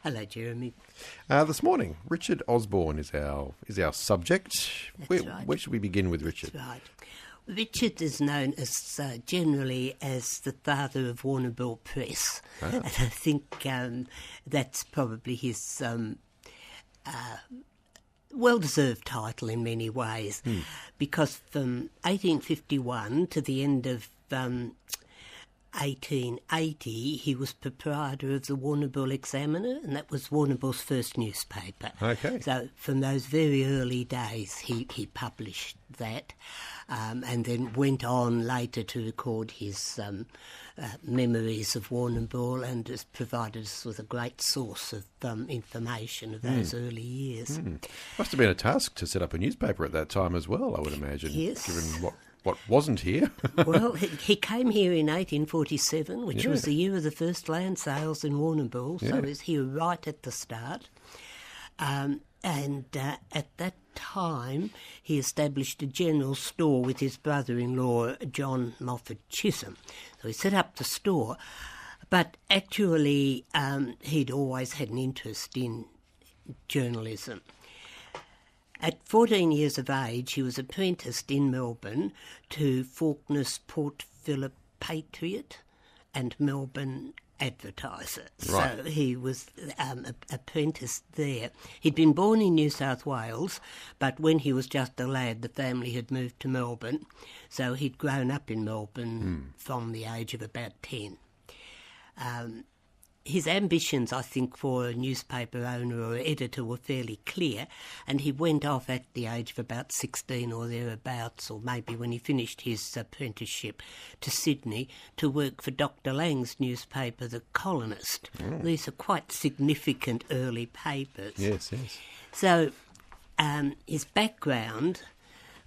Hello, Jeremy. This morning, Richard Osborne is our subject. That's right. Where should we begin with Richard? That's right. Richard is known as generally as the father of Warrnambool Press, and I think that's probably his well-deserved title in many ways, because from 1851 to the end of 1880, he was proprietor of the Warrnambool Examiner, and that was Warrnambool's first newspaper. Okay. So from those very early days, he published that, and then went on later to record his memories of Warrnambool, and has provided us with a great source of information of those early years. Must have been a task to set up a newspaper at that time as well, I would imagine, Yes. given what wasn't here. Well, he came here in 1847, which was the year of the first land sales in Warrnambool, so he was here right at the start. And at that time, he established a general store with his brother-in-law, John Moffat Chisholm. So he set up the store, but actually he'd always had an interest in journalism. At 14 years of age, he was apprenticed in Melbourne to Faulkner's Port Phillip Patriot and Melbourne Advertiser. Right. So he was apprenticed there. He'd been born in New South Wales, but when he was just a lad, the family had moved to Melbourne. So he'd grown up in Melbourne from the age of about 10. His ambitions, I think, for a newspaper owner or editor were fairly clear, and he went off at the age of about 16 or thereabouts, or maybe when he finished his apprenticeship, to Sydney to work for Dr. Lang's newspaper, The Colonist. These are quite significant early papers. Yes, yes. So his background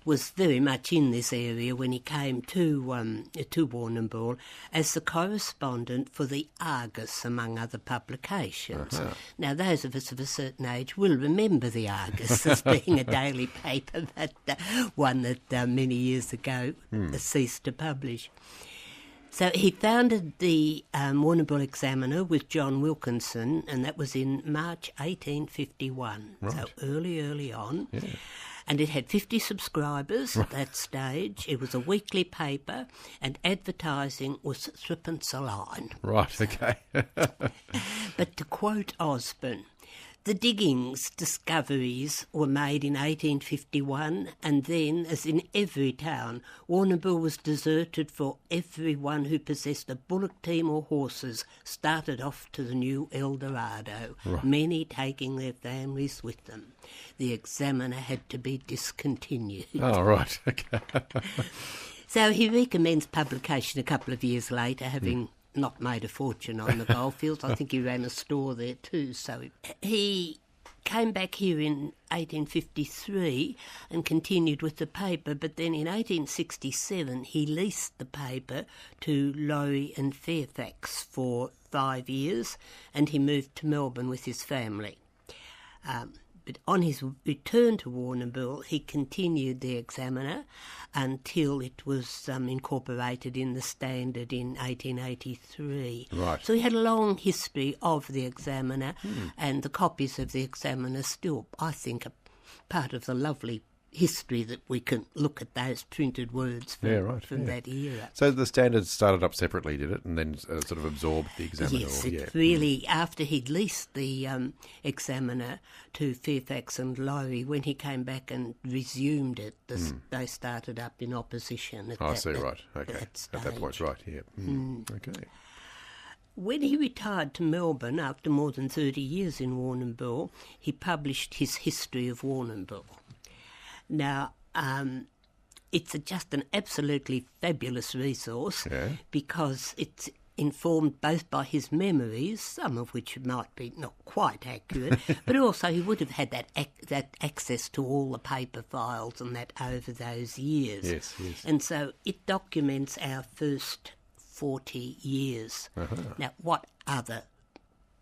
was very much in this area when he came to Warrnambool as the correspondent for the Argus, among other publications. Now, those of us of a certain age will remember the Argus as being a daily paper, but one that many years ago ceased to publish. So he founded the Warrnambool Examiner with John Wilkinson, and that was in March 1851, so early on. Yeah. And it had 50 subscribers at that stage. It was a weekly paper, and advertising was threepence a line. Right, okay. But to quote Osburne, the diggings discoveries were made in 1851, and then, as in every town, Warrnambool was deserted, for everyone who possessed a bullock team or horses started off to the new El Dorado, many taking their families with them. The Examiner had to be discontinued. Oh, right, okay. So he recommenced publication a couple of years later, having not made a fortune on the goldfields. I think he ran a store there too. So he came back here in 1853 and continued with the paper, but then in 1867 he leased the paper to Laurie and Fairfax for 5 years, and he moved to Melbourne with his family. But on his return to Warrnambool, he continued the Examiner until it was incorporated in the Standard in 1883. Right. So he had a long history of the Examiner, and the copies of the Examiner still, I think, are part of the lovely history that we can look at those printed words from that era. So the Standard started up separately, did it, and then sort of absorbed the Examiner? Yes, really, after he'd leased the Examiner to Fairfax and Laurie, when he came back and resumed it, they started up in opposition at that stage. At that point, Okay. When he retired to Melbourne after more than 30 years in Warrnambool, he published his History of Warrnambool. Now, it's just an absolutely fabulous resource because it's informed both by his memories, some of which might be not quite accurate, but also he would have had that access to all the paper files and that over those years. Yes. And so it documents our first 40 years. Now, what other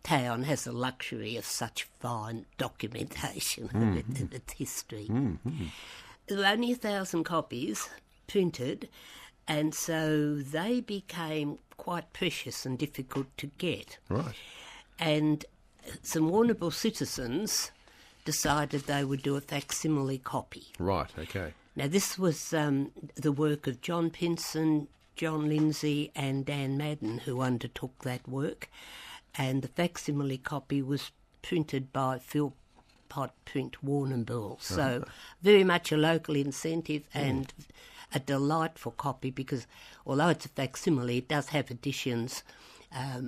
town has the luxury of such fine documentation of its history? There were only 1,000 copies printed, and so they became quite precious and difficult to get. Right. And some Warrnambool citizens decided they would do a facsimile copy. Right, okay. Now, this was the work of John Pinson, John Lindsay and Dan Madden who undertook that work, and the facsimile copy was printed by Phil Pot Print Warrnambool. So very much a local incentive and a delightful copy because although it's a facsimile, it does have additions.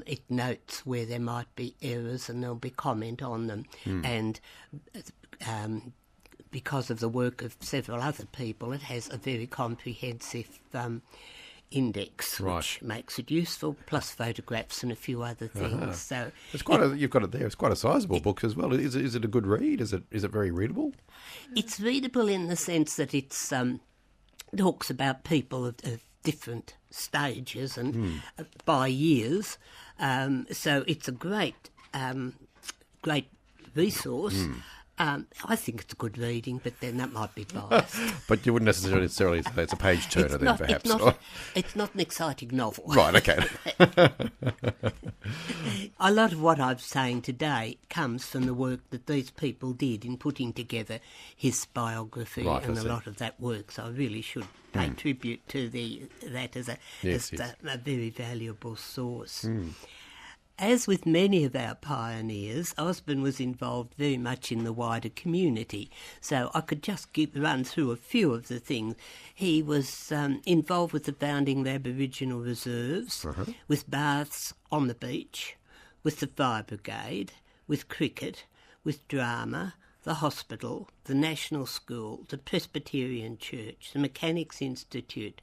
It notes where there might be errors and there'll be comment on them. And because of the work of several other people, it has a very comprehensive index, which makes it useful, plus photographs and a few other things. So it's quite you've got it there. It's quite a sizable book as well. Is it a good read? Is it very readable? It's readable in the sense that it's talks about people of different stages and by years. So it's a great resource. I think it's good reading, but then that might be biased. But you wouldn't necessarily say it's a page turner then, perhaps. It's not an exciting novel. Right, okay. A lot of what I'm saying today comes from the work that these people did in putting together his biography and a lot of that work. So I really should pay tribute to that as a very valuable source. As with many of our pioneers, Osburne was involved very much in the wider community. So I could just run through a few of the things. He was involved with the founding of Aboriginal reserves, with baths on the beach, with the fire brigade, with cricket, with drama, the hospital, the National School, the Presbyterian Church, the Mechanics Institute,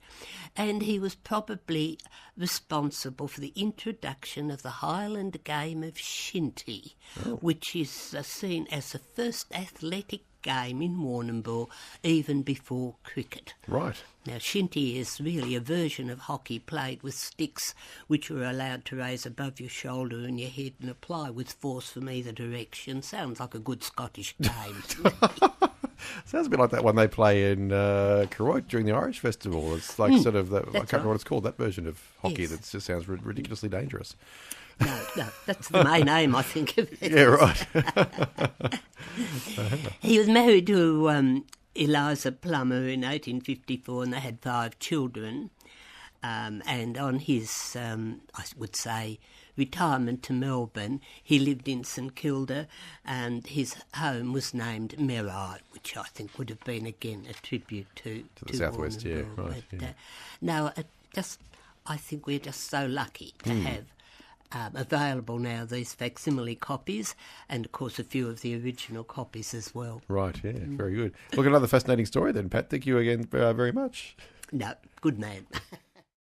and he was probably responsible for the introduction of the Highland game of shinty, which is seen as the first athletic game in Warrnambool, even before cricket. Right. Now, shinty is really a version of hockey played with sticks which were allowed to raise above your shoulder and your head and apply with force from either direction. Sounds like a good Scottish game. Sounds a bit like that one they play in Keroit during the Irish Festival. It's like sort of, I can't remember what it's called, that version of hockey that just sounds ridiculously dangerous. No, that's the main aim, I think, of it. Yeah, right. He was married to Eliza Plummer in 1854 and they had 5 children. And on his, I would say, retirement to Melbourne, he lived in St Kilda and his home was named Merri, which I think would have been, again, a tribute to the southwest, Warrnambool. Right. No, I think we're just so lucky to have available now these facsimile copies and, of course, a few of the original copies as well. Right, yeah, very good. Look, another fascinating story then, Pat. Thank you again very much. No, good man.